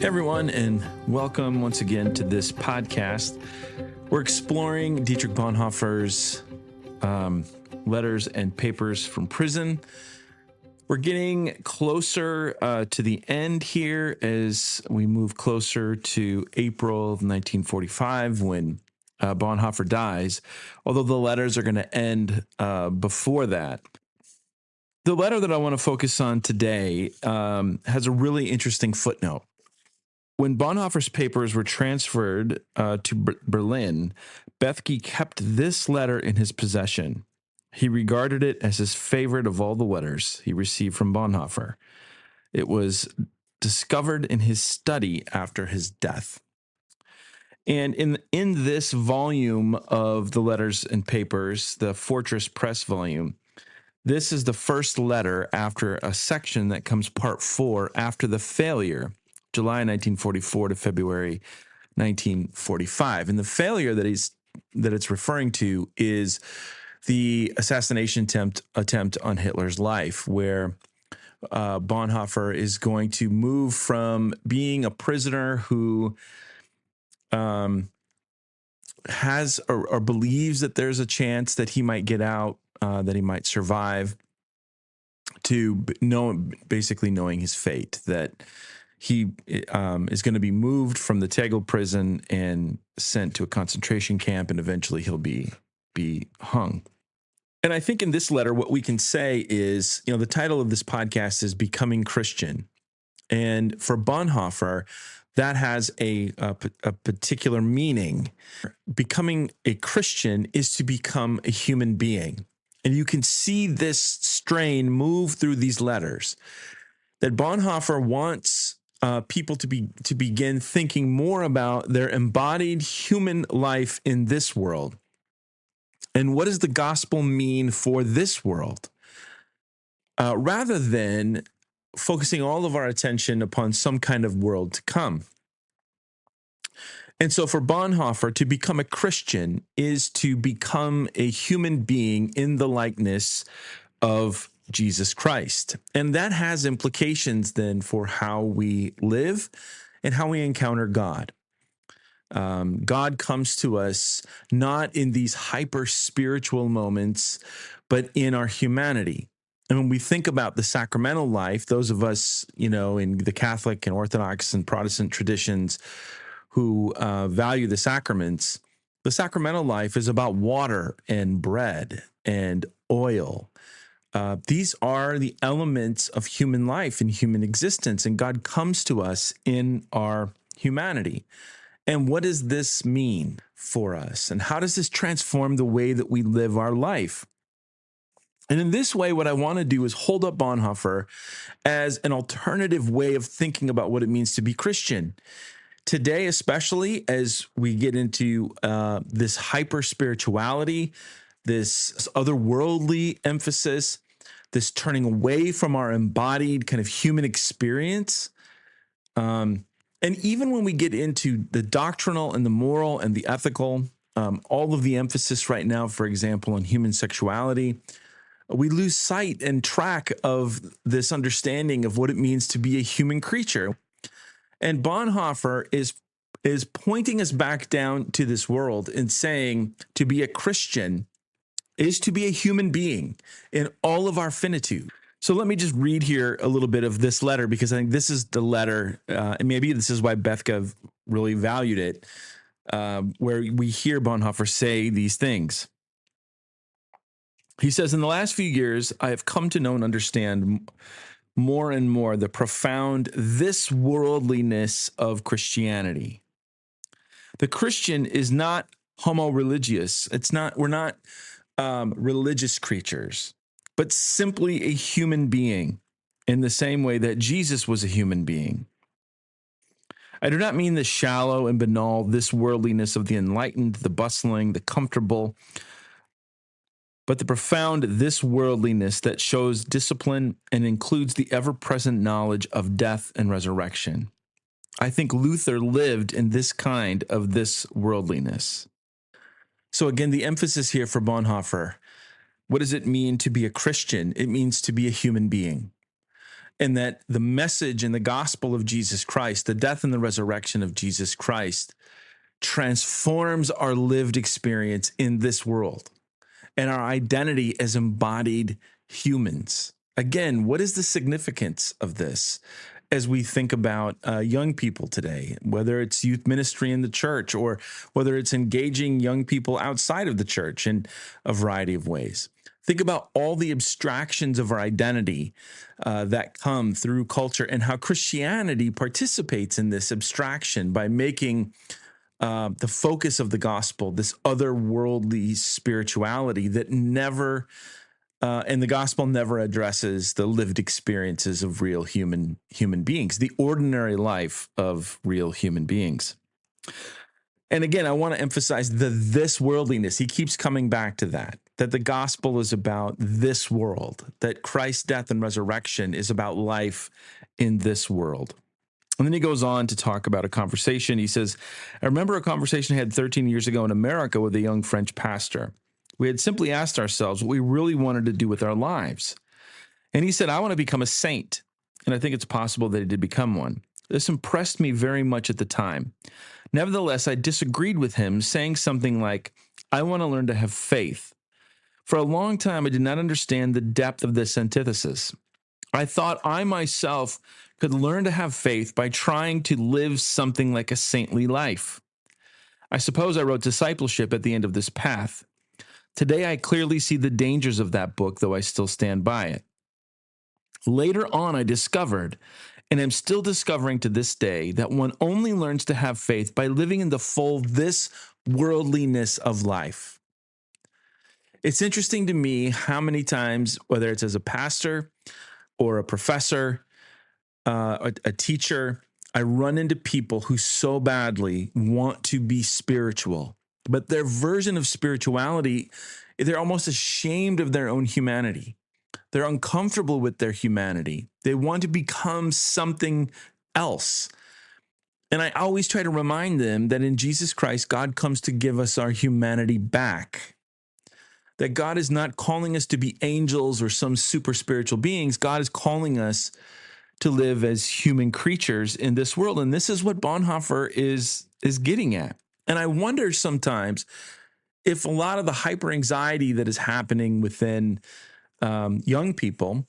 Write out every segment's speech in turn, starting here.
Hey everyone, and welcome once again to this podcast. We're exploring Dietrich Bonhoeffer's letters and papers from prison. We're getting closer to the end here as we move closer to April of 1945 when Bonhoeffer dies, although the letters are going to end before that. The letter that I want to focus on today has a really interesting footnote. When Bonhoeffer's papers were transferred to Berlin, Bethke kept this letter in his possession. He regarded it as his favorite of all the letters he received from Bonhoeffer. It was discovered in his study after his death. And in this volume of the letters and papers, the Fortress Press volume, this is the first letter after a section that comes part 4 after the failure, July 1944 to February 1945. And the failure that it's referring to is the assassination attempt on Hitler's life, where Bonhoeffer is going to move from being a prisoner who has or believes that there's a chance that he might get out, that he might survive, to basically knowing his fate, that he is going to be moved from the Tegel prison and sent to a concentration camp, and eventually he'll be hung. And I think in this letter, what we can say is, the title of this podcast is Becoming Christian. And for Bonhoeffer, that has a particular meaning. Becoming a Christian is to become a human being. And you can see this strain move through these letters, that Bonhoeffer wants people to begin thinking more about their embodied human life in this world. And what does the gospel mean for this world? Rather than focusing all of our attention upon some kind of world to come. And so for Bonhoeffer, to become a Christian is to become a human being in the likeness of Jesus Christ. And that has implications then for how we live and how we encounter God. God comes to us not in these hyper spiritual moments, but in our humanity. And when we think about the sacramental life, those of us, in the Catholic and Orthodox and Protestant traditions who value the sacraments, the sacramental life is about water and bread and oil. These are the elements of human life and human existence, and God comes to us in our humanity. And what does this mean for us? And how does this transform the way that we live our life? And in this way, what I want to do is hold up Bonhoeffer as an alternative way of thinking about what it means to be Christian. Today, especially as we get into this hyper-spirituality, this otherworldly emphasis, this turning away from our embodied kind of human experience. And even when we get into the doctrinal and the moral and the ethical, all of the emphasis right now, for example, on human sexuality, we lose sight and track of this understanding of what it means to be a human creature. And Bonhoeffer is pointing us back down to this world and saying to be a Christian is to be a human being in all of our finitude. So let me just read here a little bit of this letter, because I think this is the letter, and maybe this is why Bethke really valued it, where we hear Bonhoeffer say these things. He says, in the last few years, I have come to know and understand more and more the profound this-worldliness of Christianity. The Christian is not homo religious. We're not religious creatures, but simply a human being in the same way that Jesus was a human being. I do not mean the shallow and banal this worldliness of the enlightened, the bustling, the comfortable, but the profound this worldliness that shows discipline and includes the ever-present knowledge of death and resurrection. I think Luther lived in this kind of this worldliness. So again, the emphasis here for Bonhoeffer, what does it mean to be a Christian? It means to be a human being. and that the message and the gospel of Jesus Christ, the death and the resurrection of Jesus Christ, transforms our lived experience in this world and our identity as embodied humans. Again, what is the significance of this as we think about young people today, whether it's youth ministry in the church or whether it's engaging young people outside of the church in a variety of ways? Think about all the abstractions of our identity that come through culture and how Christianity participates in this abstraction by making the focus of the gospel this otherworldly spirituality that never and the gospel never addresses the lived experiences of real human beings, the ordinary life of real human beings. And again, I want to emphasize the this worldliness. He keeps coming back to that the gospel is about this world, that Christ's death and resurrection is about life in this world. And then he goes on to talk about a conversation. He says, I remember a conversation I had 13 years ago in America with a young French pastor. We had simply asked ourselves what we really wanted to do with our lives. And he said, I want to become a saint. And I think it's possible that he did become one. This impressed me very much at the time. Nevertheless, I disagreed with him, saying something like, I want to learn to have faith. For a long time, I did not understand the depth of this antithesis. I thought I myself could learn to have faith by trying to live something like a saintly life. I suppose I wrote Discipleship at the end of this path. Today, I clearly see the dangers of that book, though I still stand by it. Later on, I discovered, and am still discovering to this day, that one only learns to have faith by living in the full this worldliness of life. It's interesting to me how many times, whether it's as a pastor or a professor, a teacher, I run into people who so badly want to be spiritual, but their version of spirituality, they're almost ashamed of their own humanity. They're uncomfortable with their humanity. They want to become something else. And I always try to remind them that in Jesus Christ, God comes to give us our humanity back. That God is not calling us to be angels or some super spiritual beings. God is calling us to live as human creatures in this world. And this is what Bonhoeffer is getting at. And I wonder sometimes if a lot of the hyper anxiety that is happening within young people,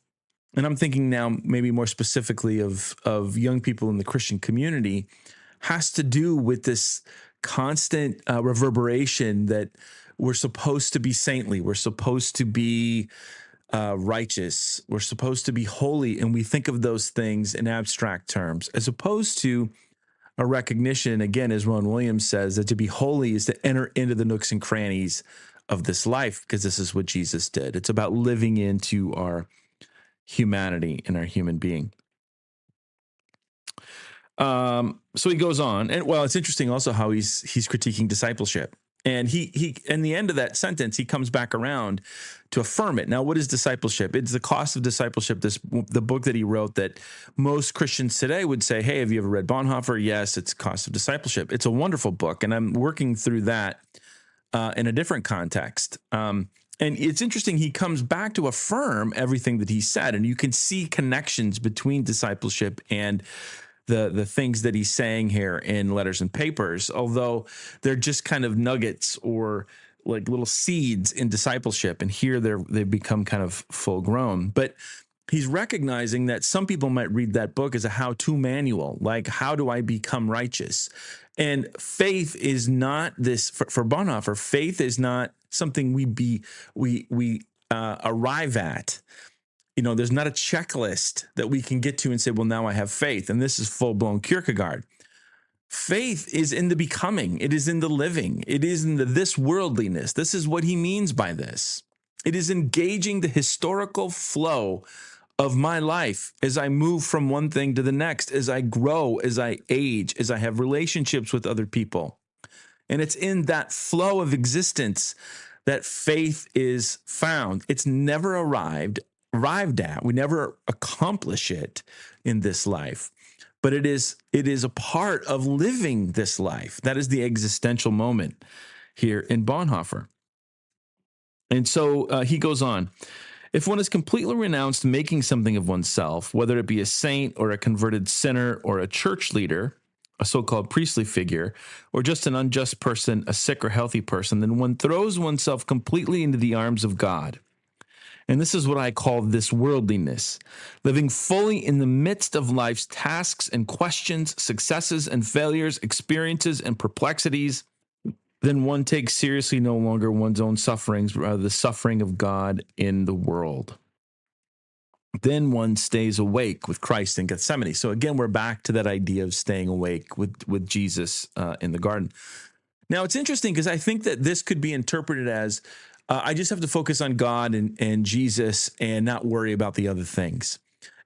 and I'm thinking now maybe more specifically of young people in the Christian community, has to do with this constant reverberation that we're supposed to be saintly, we're supposed to be righteous, we're supposed to be holy, and we think of those things in abstract terms, as opposed to a recognition, again, as Ron Williams says, that to be holy is to enter into the nooks and crannies of this life, because this is what Jesus did. It's about living into our humanity and our human being. So he goes on, and well, it's interesting also how he's critiquing discipleship. And he in the end of that sentence, he comes back around to affirm it. Now, what is discipleship? It's the cost of discipleship. The book that he wrote that most Christians today would say, hey, have you ever read Bonhoeffer? Yes, it's Cost of Discipleship. It's a wonderful book, and I'm working through that in a different context. And it's interesting, he comes back to affirm everything that he said, and you can see connections between discipleship and the things that he's saying here in Letters and Papers, although they're just kind of nuggets or like little seeds in discipleship. And here they've become kind of full grown. But he's recognizing that some people might read that book as a how-to manual, like how do I become righteous? And faith is not this, for Bonhoeffer, faith is not something we arrive at. You know, there's not a checklist that we can get to and say, well, now I have faith. And this is full-blown Kierkegaard. Faith is in the becoming. It is in the living. It is in the this worldliness. This is what he means by this. It is engaging the historical flow of my life as I move from one thing to the next, as I grow, as I age, as I have relationships with other people. And it's in that flow of existence that faith is found. It's never arrived at. We never accomplish it in this life, but it is a part of living this life. That is the existential moment here in Bonhoeffer. And so he goes on. If one has completely renounced making something of oneself, whether it be a saint or a converted sinner or a church leader, a so-called priestly figure, or just an unjust person, a sick or healthy person, then one throws oneself completely into the arms of God. And this is what I call this worldliness, living fully in the midst of life's tasks and questions, successes and failures, experiences and perplexities. Then one takes seriously no longer one's own sufferings, but rather the suffering of God in the world. Then one stays awake with Christ in Gethsemane. So again, we're back to that idea of staying awake with Jesus in the garden. Now, it's interesting because I think that this could be interpreted as I just have to focus on God and Jesus and not worry about the other things.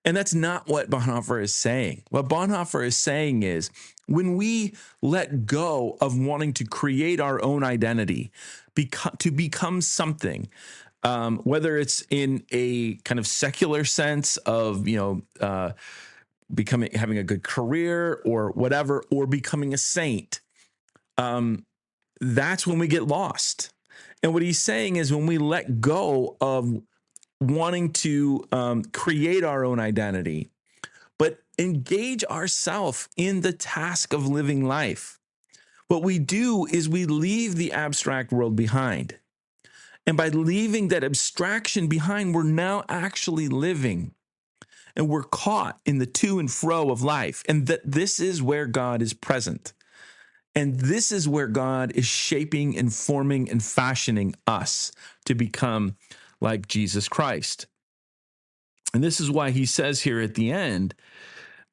And that's not what Bonhoeffer is saying. What Bonhoeffer is saying is when we let go of wanting to create our own identity, to become something, whether it's in a kind of secular sense of, having a good career or whatever, or becoming a saint, that's when we get lost. And what he's saying is when we let go of wanting to create our own identity, but engage ourselves in the task of living life, what we do is we leave the abstract world behind. And by leaving that abstraction behind, we're now actually living. And we're caught in the to and fro of life. And that this is where God is present. And this is where God is shaping and forming and fashioning us to become like Jesus Christ. And this is why he says here at the end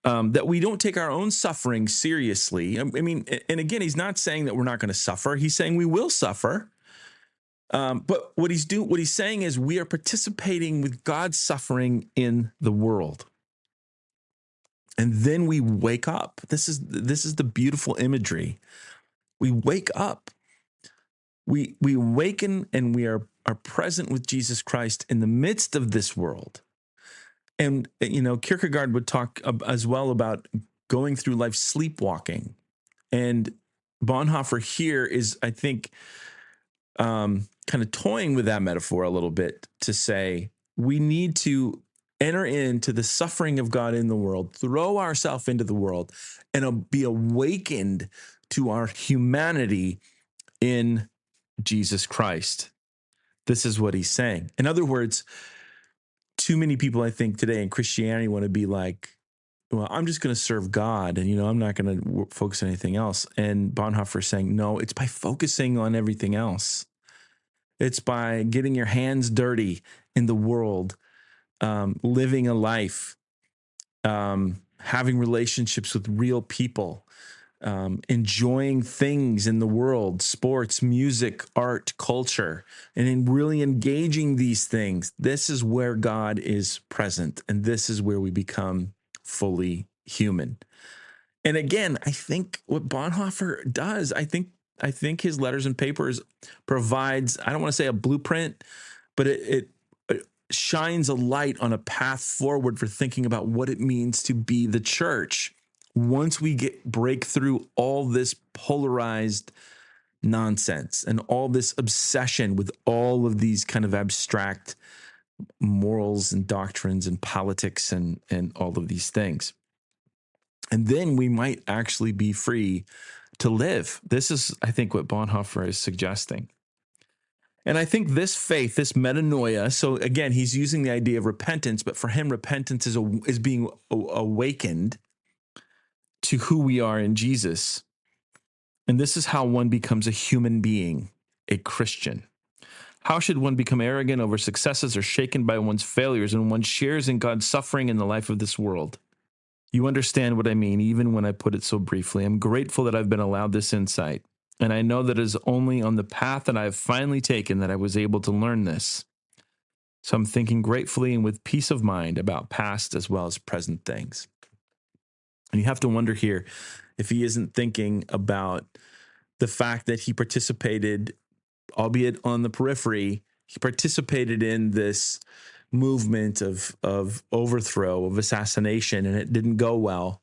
that we don't take our own suffering seriously. I mean, and again, he's not saying that we're not going to suffer. He's saying we will suffer. But what he's saying is we are participating with God's suffering in the world. And then we wake up. This is the beautiful imagery. We wake up. We awaken and we are present with Jesus Christ in the midst of this world. And, Kierkegaard would talk as well about going through life sleepwalking. And Bonhoeffer here is, I think, kind of toying with that metaphor a little bit to say we need to enter into the suffering of God in the world, throw ourselves into the world, and be awakened to our humanity in Jesus Christ. This is what he's saying. In other words, too many people, I think, today in Christianity want to be like, well, I'm just going to serve God and, I'm not going to focus on anything else. And Bonhoeffer is saying, no, it's by focusing on everything else. It's by getting your hands dirty in the world, living a life, having relationships with real people, enjoying things in the world, sports, music, art, culture, and in really engaging these things. This is where God is present, and this is where we become fully human. And again, I think what Bonhoeffer does, I think his letters and papers provides, I don't want to say a blueprint, but it shines a light on a path forward for thinking about what it means to be the church once we break through all this polarized nonsense and all this obsession with all of these kind of abstract morals and doctrines and politics and all of these things. And then we might actually be free to live. This is, I think, what Bonhoeffer is suggesting. And I think this faith, this metanoia, so again, he's using the idea of repentance, but for him, repentance is being awakened to who we are in Jesus. And this is how one becomes a human being, a Christian. How should one become arrogant over successes or shaken by one's failures when one shares in God's suffering in the life of this world? You understand what I mean, even when I put it so briefly. I'm grateful that I've been allowed this insight, and I know that it is only on the path that I have finally taken that I was able to learn this. So I'm thinking gratefully and with peace of mind about past as well as present things. And you have to wonder here if he isn't thinking about the fact that he participated, albeit on the periphery, he participated in this movement of overthrow, of assassination, and it didn't go well.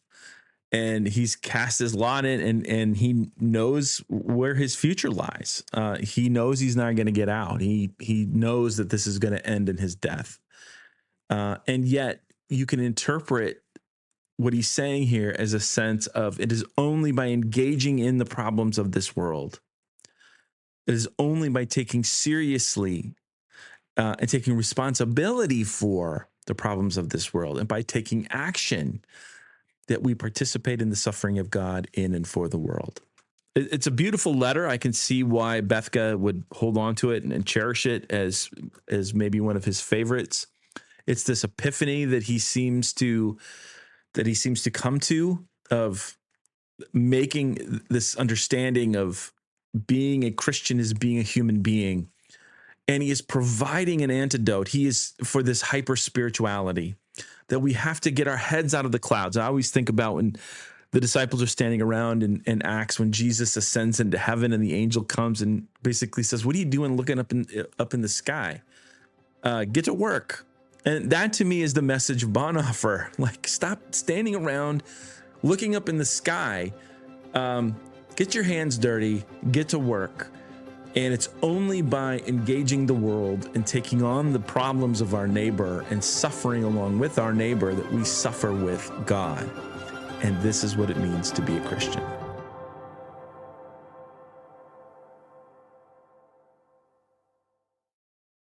And he's cast his lot in, and he knows where his future lies. He knows he's not going to get out. He knows that this is going to end in his death. And yet you can interpret what he's saying here as a sense of it is only by engaging in the problems of this world. It is only by taking seriously and taking responsibility for the problems of this world and by taking action that we participate in the suffering of God in and for the world. It's a beautiful letter. I can see why Bethke would hold on to it and cherish it as maybe one of his favorites. It's this epiphany that he seems to come to of making this understanding of being a Christian is being a human being. And he is providing an antidote. He is for this hyper spirituality that we have to get our heads out of the clouds. I always think about when the disciples are standing around in Acts when Jesus ascends into heaven and the angel comes and basically says, "What are you doing looking up in the sky? Get to work." And that to me is the message of Bonhoeffer. Like, stop standing around looking up in the sky. Get your hands dirty, get to work. And it's only by engaging the world and taking on the problems of our neighbor and suffering along with our neighbor that we suffer with God. And this is what it means to be a Christian.